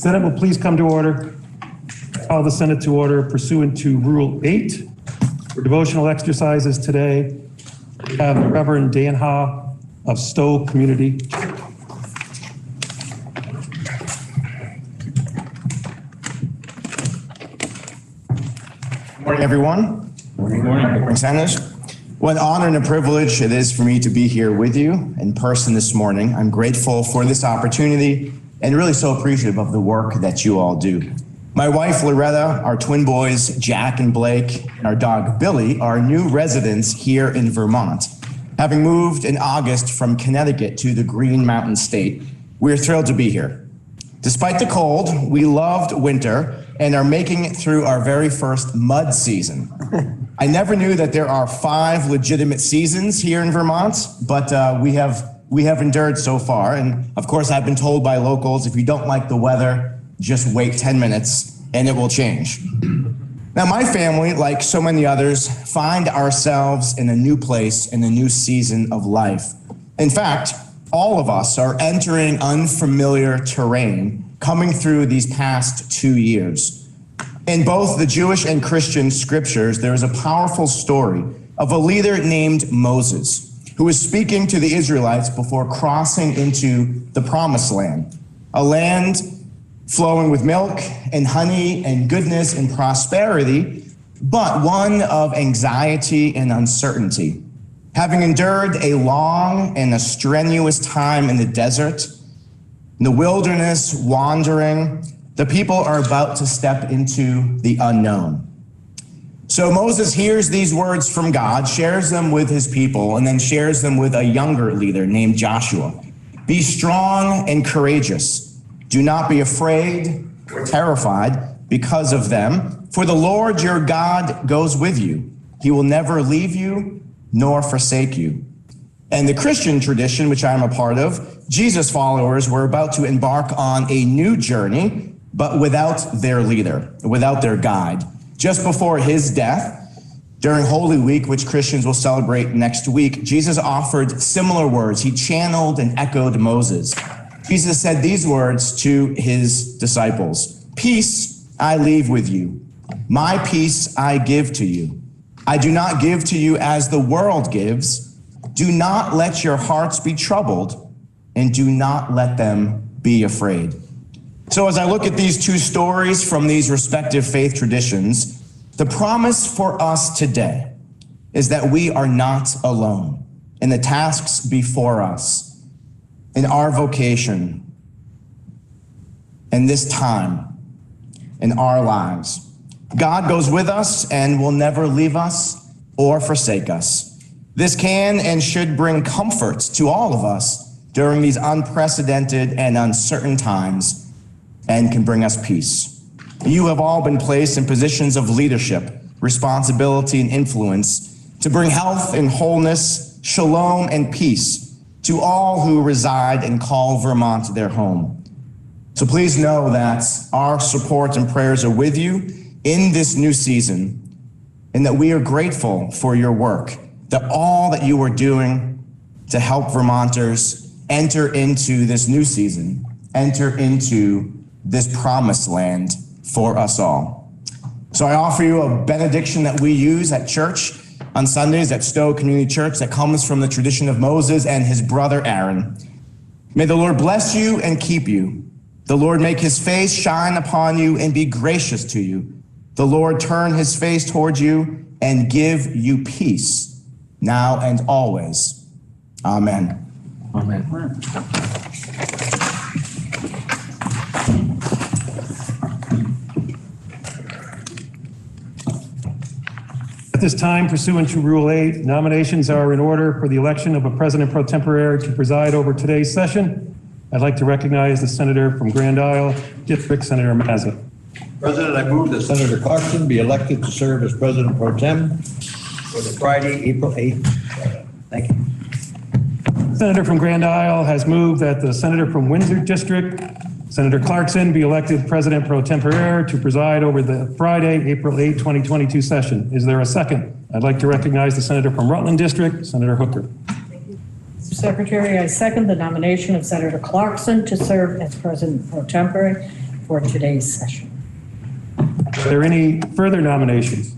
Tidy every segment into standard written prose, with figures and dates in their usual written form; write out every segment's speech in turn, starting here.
Senate will please come to order. Call the Senate to order pursuant to Rule 8. For devotional exercises today, we have the Reverend Dan Ha of Stowe Community. Good morning, everyone. Good morning. Senators. What an honor and a privilege it is for me to be here with you in person this morning. I'm grateful for this opportunity and really so appreciative of the work that you all do. My wife, Loretta, our twin boys, Jack and Blake, and our dog, Billy, are new residents here in Vermont. Having moved in August from Connecticut to the Green Mountain State, we're thrilled to be here. Despite the cold, we loved winter and are making it through our very first mud season. I never knew that there are 5 legitimate seasons here in Vermont, but we have endured so far. And of course, I've been told by locals, if you don't like the weather, just wait 10 minutes and it will change. Now, my family, like so many others, find ourselves in a new place in a new season of life. In fact, all of us are entering unfamiliar terrain coming through these past 2 years. In both the Jewish and Christian scriptures, there is a powerful story of a leader named Moses, who was speaking to the Israelites before crossing into the Promised Land, a land flowing with milk and honey and goodness and prosperity, but one of anxiety and uncertainty. Having endured a long and a strenuous time in the desert, in the wilderness, wandering, the people are about to step into the unknown. So Moses hears these words from God, shares them with his people, and then shares them with a younger leader named Joshua. Be strong and courageous. Do not be afraid or terrified because of them, for the Lord your God goes with you. He will never leave you nor forsake you. And the Christian tradition, which I'm a part of, Jesus followers were about to embark on a new journey, but without their leader, without their guide. Just before his death, during Holy Week, which Christians will celebrate next week, Jesus offered similar words. He channeled and echoed Moses. Jesus said these words to his disciples: "Peace I leave with you. My peace I give to you. I do not give to you as the world gives. Do not let your hearts be troubled, and do not let them be afraid." So as I look at these 2 stories from these respective faith traditions, the promise for us today is that we are not alone in the tasks before us, in our vocation, in this time, in our lives. God goes with us and will never leave us or forsake us. This can and should bring comfort to all of us during these unprecedented and uncertain times, and can bring us peace. You have all been placed in positions of leadership, responsibility, and influence to bring health and wholeness, shalom and peace to all who reside and call Vermont their home. So please know that our support and prayers are with you in this new season, and that we are grateful for your work, that all that you are doing to help Vermonters enter into this new season, enter into this promised land for us all. So I offer you a benediction that we use at church on Sundays at Stowe Community Church that comes from the tradition of Moses and his brother Aaron. May the Lord bless you and keep you. The Lord make his face shine upon you and be gracious to you. The Lord turn his face toward you and give you peace, now and always. Amen. Amen. At this time, pursuant to Rule 8, nominations are in order for the election of a President Pro Tempore to preside over today's session. I'd like to recognize the Senator from Grand Isle District, Senator Mazza. President, I move that Senator Clarkson be elected to serve as President Pro Tem for the Friday, April 8th. Thank you. The Senator from Grand Isle has moved that the Senator from Windsor District, Senator Clarkson, be elected President Pro Tempore to preside over the Friday, April 8, 2022 session. Is there a second? I'd like to recognize the Senator from Rutland District, Senator Hooker. Mr. Secretary, I second the nomination of Senator Clarkson to serve as President Pro Tempore for today's session. Are there any further nominations?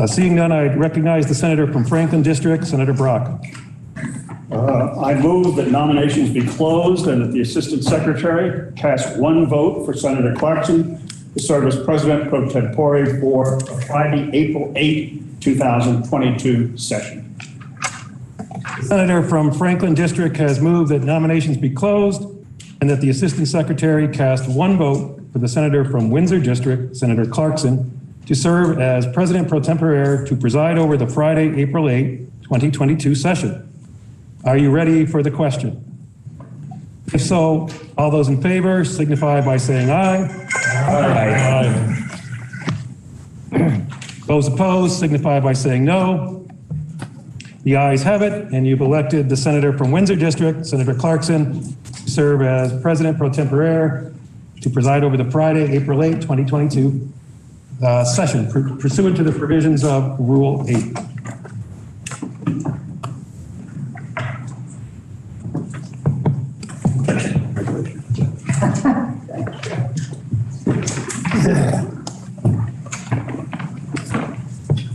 Seeing none, I recognize the senator from Franklin District, Senator Brock. I move that nominations be closed and that the Assistant Secretary cast one vote for Senator Clarkson to serve as President pro tempore for the Friday, April 8, 2022 session. The senator from Franklin District has moved that nominations be closed and that the Assistant Secretary cast one vote for the senator from Windsor District, Senator Clarkson, to serve as President pro tempore to preside over the Friday, April 8, 2022 session. Are you ready for the question? If so, all those in favor signify by saying aye. Aye. Those opposed signify by saying no. The ayes have it, and you've elected the senator from Windsor District, Senator Clarkson, to serve as President pro tempore to preside over the Friday, April 8, 2022 session pursuant to the provisions of Rule 8.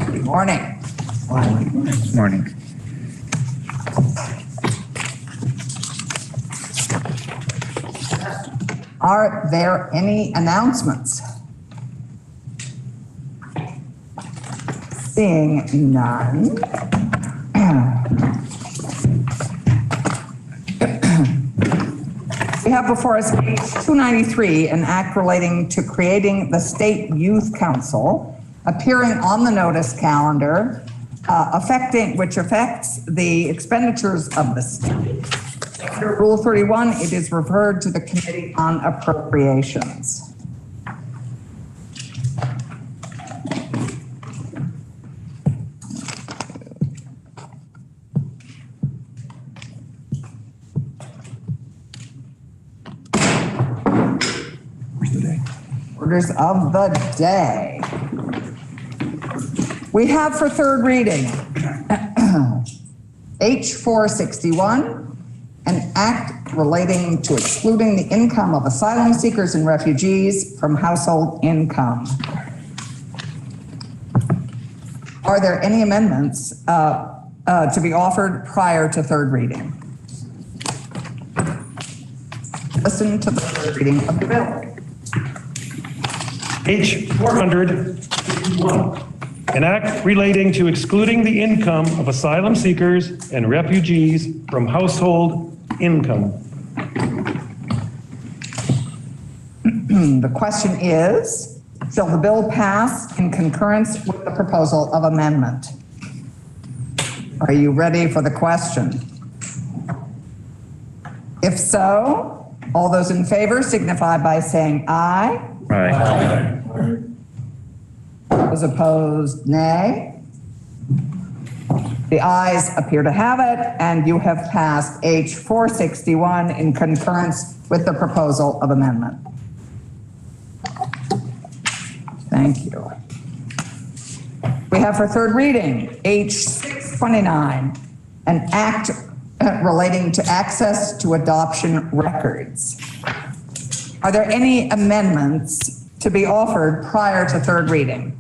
Good morning. Good morning. Are there any announcements? Seeing none. We have before us page 293, an act relating to creating the State Youth Council, appearing on the notice calendar, which affects the expenditures of the state. Under Rule 31, it is referred to the Committee on Appropriations. Orders of the day. We have for third reading H461, an act relating to excluding the income of asylum seekers and refugees from household income. Are there any amendments to be offered prior to third reading? Listen to the third reading of the bill. H461, an act relating to excluding the income of asylum seekers and refugees from household income. The question is, shall the bill pass in concurrence with the proposal of amendment? Are you ready for the question? If so, all those in favor signify by saying aye. Aye. Those opposed, nay. The ayes appear to have it, and you have passed H461 in concurrence with the proposal of amendment. Thank you. We have for third reading H629, an act relating to access to adoption records. Are there any amendments to be offered prior to third reading?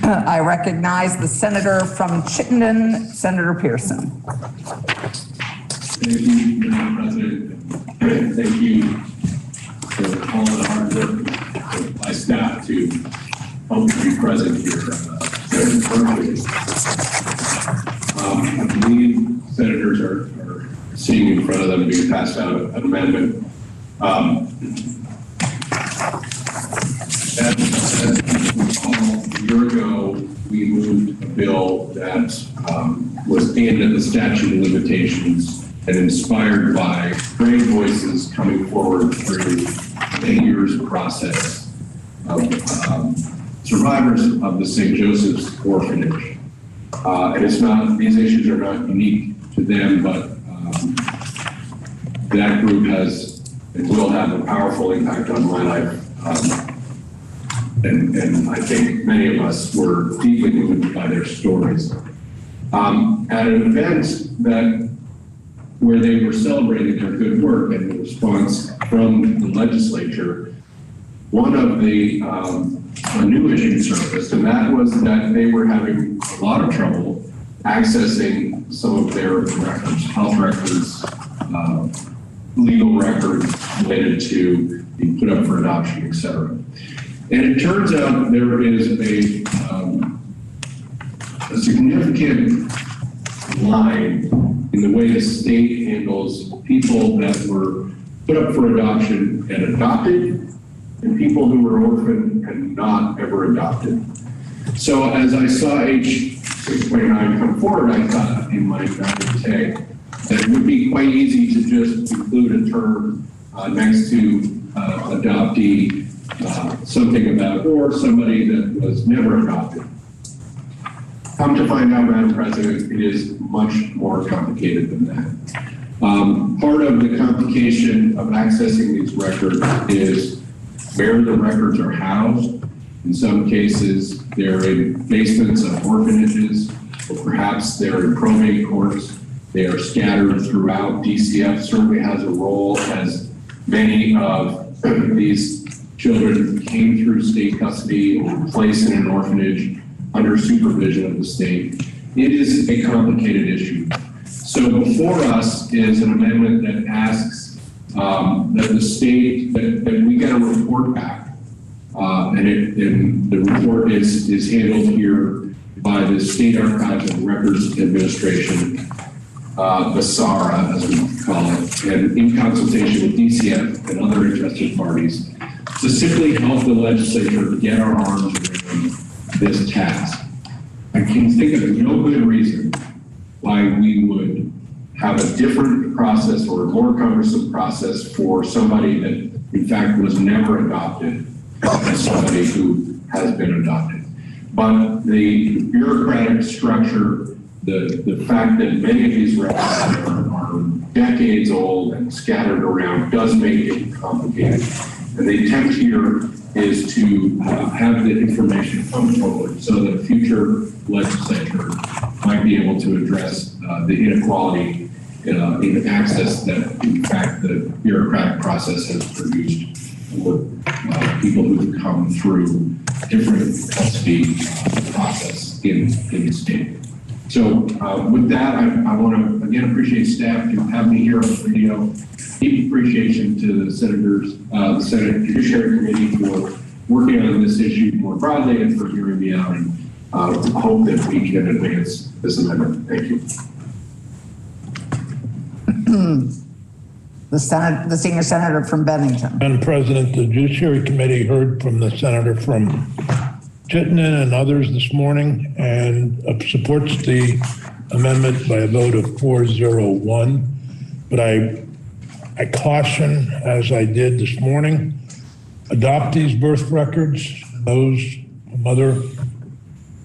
I recognize the senator from Chittenden, Senator Pearson. Thank you, Madam President. Thank you for all the hard work of my staff to help me be present here virtually. I believe senators are seeing in front of them being passed out an amendment. A year ago, we moved a bill that was aimed at the statute of limitations and inspired by great voices coming forward through 8 years process of survivors of the St. Joseph's orphanage. And it's not, these issues are not unique to them, but that group has and will have a powerful impact on my life. And I think many of us were deeply moved by their stories. At an event where they were celebrating their good work, and the response from the legislature, one of the a new issue surfaced, and that was that they were having a lot of trouble accessing some of their records, health records, legal records related to being put up for adoption, et cetera. And it turns out there is a significant line in the way the state handles people that were put up for adoption and adopted, and people who were orphaned and not ever adopted. So as I saw H 629 come forward, I thought in my naivete that it would be quite easy to just include a term next to adoptee, something about, or somebody that was never adopted. Come to find out, Madam President, it is much more complicated than that. Part of the complication of accessing these records is where the records are housed. In some cases, they're in basements of orphanages, or perhaps they're in probate courts. They are scattered throughout. DCF certainly has a role, as many of these children came through state custody or placed in an orphanage under supervision of the state. It is a complicated issue. So before us is an amendment that asks that the state, that we get a report back. And the report is handled here by the State Archives and Records Administration, the SARA, as we call it, and in consultation with DCF and other interested parties, to simply help the legislature get our arms around this task. I can think of no good reason why we would have a different process or a more cumbersome process for somebody that, in fact, was never adopted as somebody who has been adopted. But the bureaucratic structure, the fact that many of these records are decades old and scattered around does make it complicated. And the attempt here is to have the information come forward so that a future legislature might be able to address the inequality in access that, in fact, the bureaucratic process has produced for people who've come through different custody process in the state. So with that, I want to again appreciate staff to have me here on the video. Deep appreciation to the senators, the Senate Judiciary Committee for working on this issue more broadly and for hearing me out, and hope that we can advance this amendment. Thank you. The senior senator from Bennington. Madam President, the Judiciary Committee heard from the senator from Chittenden and others this morning and supports the amendment by a vote of 401. But I caution, as I did this morning, adoptees' birth records, those from other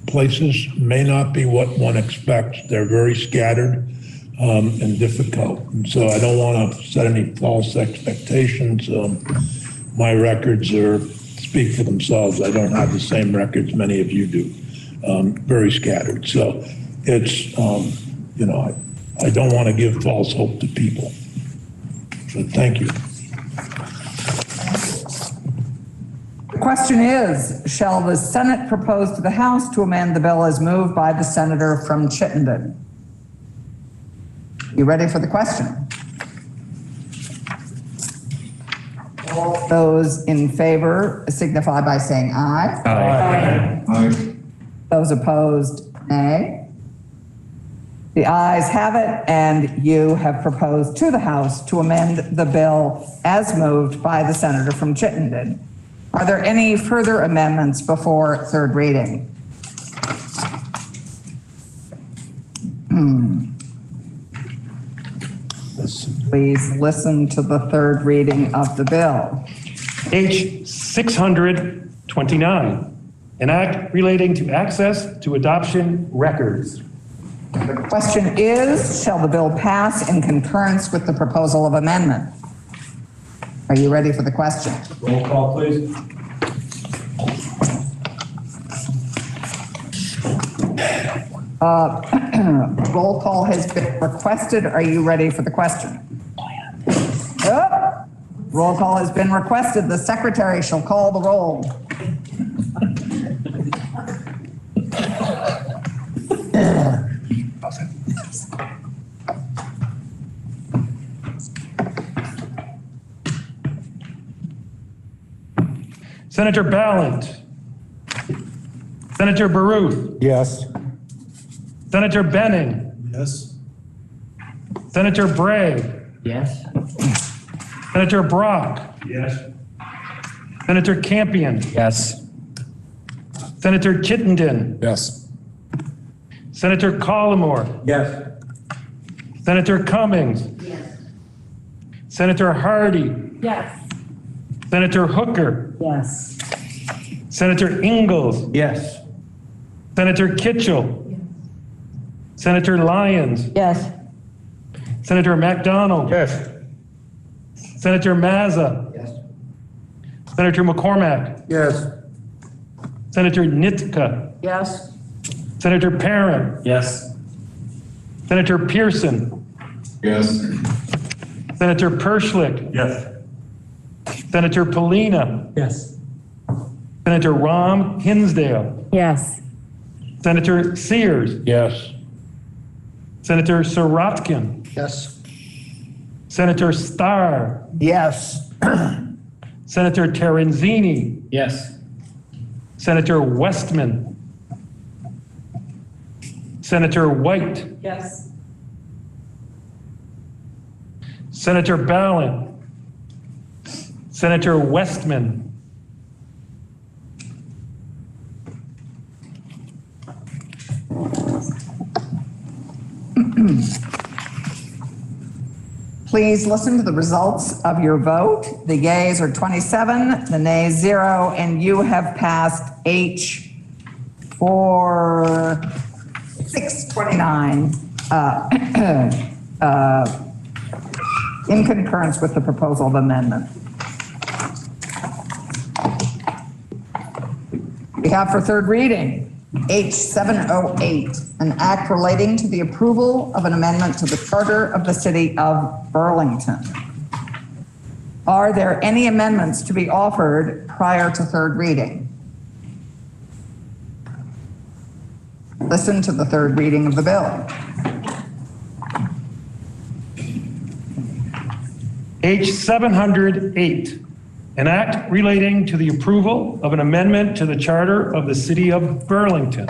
places, may not be what one expects. They're very scattered and difficult. And so I don't want to set any false expectations. My records speak for themselves. I don't have the same records many of you do. Very scattered. So it's, I don't want to give false hope to people. So thank you. The question is, shall the Senate propose to the House to amend the bill as moved by the senator from Chittenden? You ready for the question? All those in favor signify by saying aye. Aye. Aye. Those opposed, nay. The ayes have it, and you have proposed to the House to amend the bill as moved by the senator from Chittenden. Are there any further amendments before third reading? Please listen to the third reading of the bill. H 629, an act relating to access to adoption records. The question is, shall the bill pass in concurrence with the proposal of amendment? Are you ready for the question? Roll call, please. Roll call has been requested. Are you ready for the question? Roll call has been requested. The secretary shall call the roll. Senator Ballant. Senator Baruth. Yes. Senator Benning. Yes. Senator Bray. Yes. Senator Brock. Yes. Senator Campion. Yes. Senator Chittenden. Yes. Senator Collmore. Yes. Senator Cummings. Senator Hardy. Yes. Senator Hooker. Yes. Senator Ingalls. Yes. Senator Kitchell. Senator Lyons. Yes. Senator McDonald. Yes. Senator Mazza. Yes. Senator McCormack. Yes. Senator Nitka. Yes. Senator Perrin. Yes. Senator Pearson. Yes. Senator Perschlick. Yes. Senator Polina. Yes. Senator Rom Hinsdale. Yes. Senator Sears. Yes. Senator Sorotkin. Yes. Senator Starr. Yes. Senator Terenzini. Yes. Senator Westman. Senator White. Yes. Senator Ballant. Senator Westman. Please listen to the results of your vote. The yeas are 27, the nays 0, and you have passed H for 629 in concurrence with the proposal of amendment. We have for third reading, H 708, an act relating to the approval of an amendment to the charter of the city of Burlington. Are there any amendments to be offered prior to third reading? Listen to the third reading of the bill. H 708, an act relating to the approval of an amendment to the charter of the city of Burlington.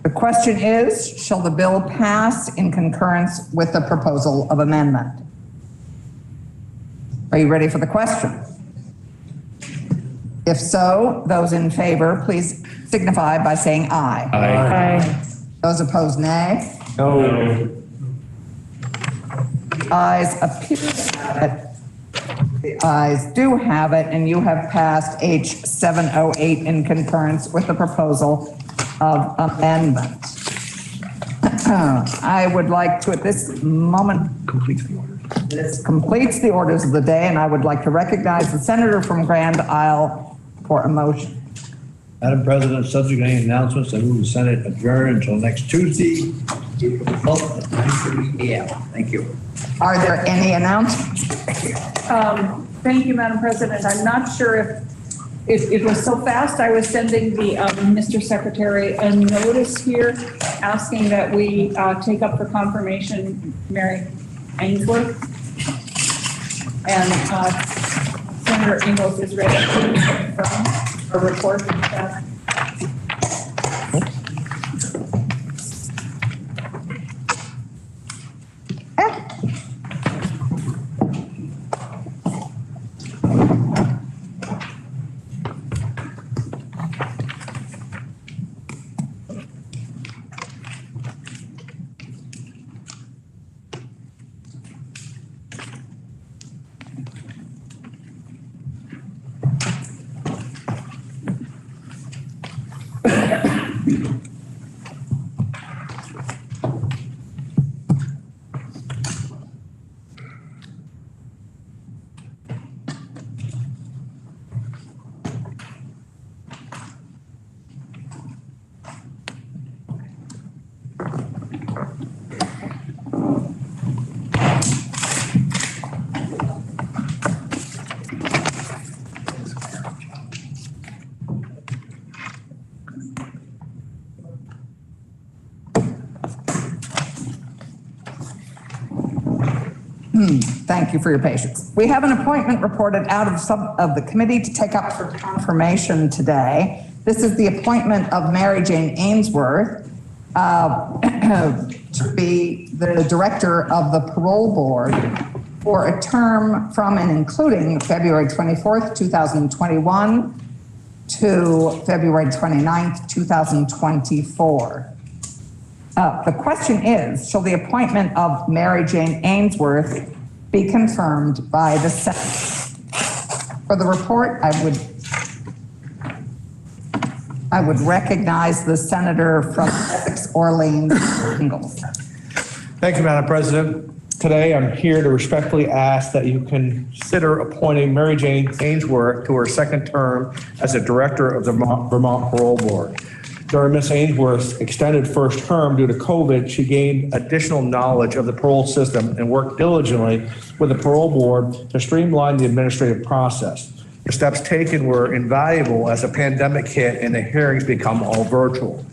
The question is, shall the bill pass in concurrence with the proposal of amendment? Are you ready for the question? If so, those in favor, please signify by saying aye. Aye. Those opposed, nay. No. Ayes appear to have it. The ayes do have it, and you have passed H 708 in concurrence with the proposal of amendment. I would like to, at this moment, this completes the orders of the day, and I would like to recognize the senator from Grand Isle for a motion. Madam President, subject to any announcements, I move the Senate adjourn until next Tuesday, April 12th at 9:30 a.m. Thank you. Are there any announcements? Thank you, Madam President. I'm not sure if it was so fast. I was sending the Mr. Secretary a notice here asking that we take up for confirmation Mary Ainsworth. And Senator Ingalls is ready to confirm a report. Thank you for your patience. We have an appointment reported out of the committee to take up for confirmation today. This is the appointment of Mary Jane Ainsworth to be the director of the Parole Board for a term from and including February 24th, 2021 to February 29th, 2024. The question is, shall the appointment of Mary Jane Ainsworth be confirmed by the Senate? For the report, I would recognize the senator from Essex, Orleans, Ingalls. Thank you, Madam President. Today, I'm here to respectfully ask that you consider appointing Mary Jane Ainsworth to her second term as a director of the Vermont Parole Board. During Ms. Ainsworth's extended first term due to COVID, she gained additional knowledge of the parole system and worked diligently with the parole board to streamline the administrative process. The steps taken were invaluable as the pandemic hit and the hearings become all virtual.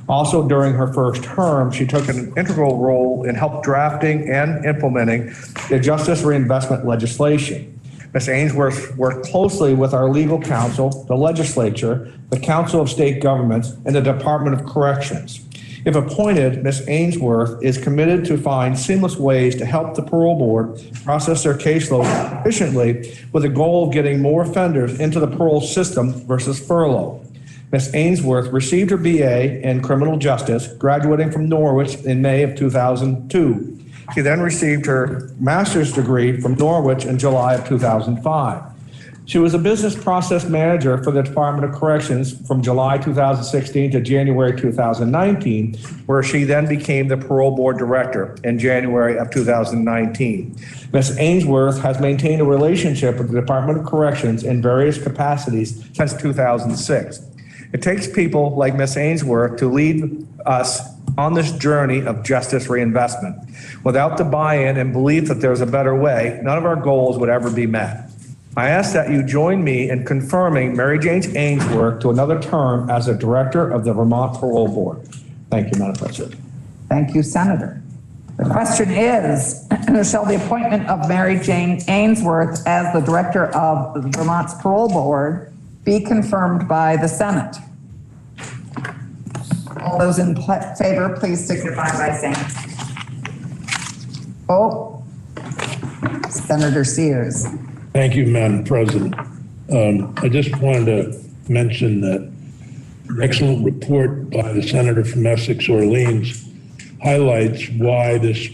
Also, during her first term, she took an integral role in help drafting and implementing the justice reinvestment legislation. Ms. Ainsworth worked closely with our legal counsel, the legislature, the Council of State Governments, and the Department of Corrections. If appointed, Ms. Ainsworth is committed to find seamless ways to help the parole board process their caseload efficiently with the goal of getting more offenders into the parole system versus furlough. Ms. Ainsworth received her BA in criminal justice, graduating from Norwich in May of 2002. She then received her master's degree from Norwich in July of 2005. She was a business process manager for the Department of Corrections from July 2016 to January 2019, where she then became the parole board director in January of 2019. Ms. Ainsworth has maintained a relationship with the Department of Corrections in various capacities since 2006. It takes people like Ms. Ainsworth to lead us on this journey of justice reinvestment. Without the buy-in and belief that there's a better way, none of our goals would ever be met. I ask that you join me in confirming Mary Jane Ainsworth to another term as a director of the Vermont Parole Board. Thank you, Madam President. Thank you, Senator. The question is, shall the appointment of Mary Jane Ainsworth as the director of Vermont's Parole Board be confirmed by the Senate? All those in favor, please signify by saying oh. Senator Sears. Thank you, Madam President. I just wanted to mention that an excellent report by the senator from Essex, Orleans, highlights why this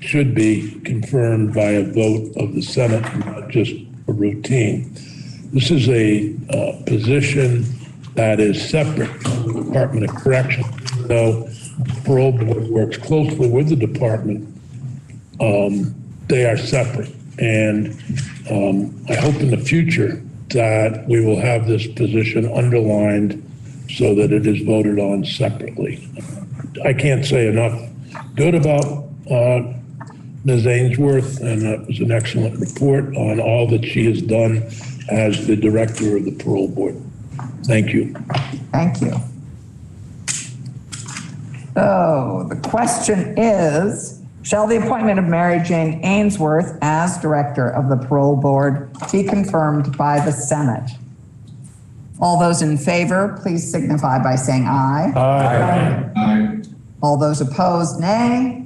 should be confirmed by a vote of the Senate, not just a routine. This is a position that is separate from the Department of Corrections. Though the parole board works closely with the department, they are separate. And I hope in the future that we will have this position underlined so that it is voted on separately. I can't say enough good about Ms. Ainsworth, and that was an excellent report on all that she has done as the director of the parole board. Thank you. Thank you. So the question is, shall the appointment of Mary Jane Ainsworth as director of the parole board be confirmed by the Senate? All those in favor, please signify by saying aye. Aye. Aye. All those opposed, nay.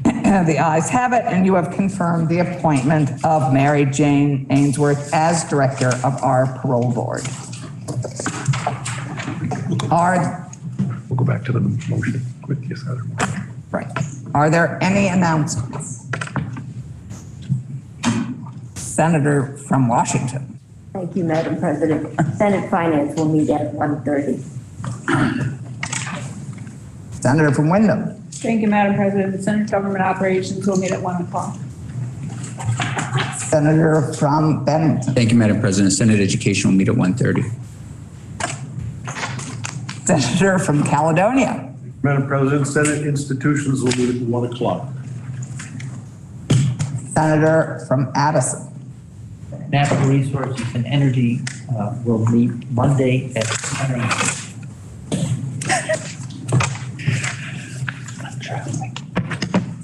The ayes have it, and you have confirmed the appointment of Mary Jane Ainsworth as director of our parole board. We'll go back to the motion quick. Yes, other motion. Right. Are there any announcements? Senator from Washington. Thank you, Madam President. Senate Finance will meet at 1:30. Senator from Wyndham. Thank you, Madam President. The Senate Government Operations will meet at 1 o'clock. Senator from Bennington. Thank you, Madam President. Senate Education will meet at 1:30. Senator from Caledonia. Madam President, Senate institutions will meet at 1 o'clock. Senator from Addison. Natural Resources and Energy will meet Monday at 10 a.m.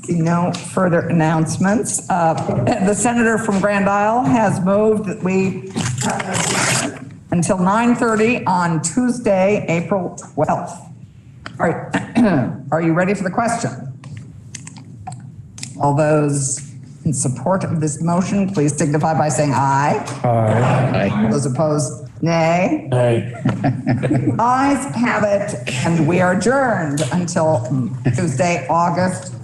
See no further announcements. The senator from Grand Isle has moved that we until 9:30 on Tuesday, April 12th. All right, are you ready for the question? All those in support of this motion, please signify by saying aye. Aye. Those opposed, nay. Aye. Ayes have it, and we are adjourned until Tuesday, August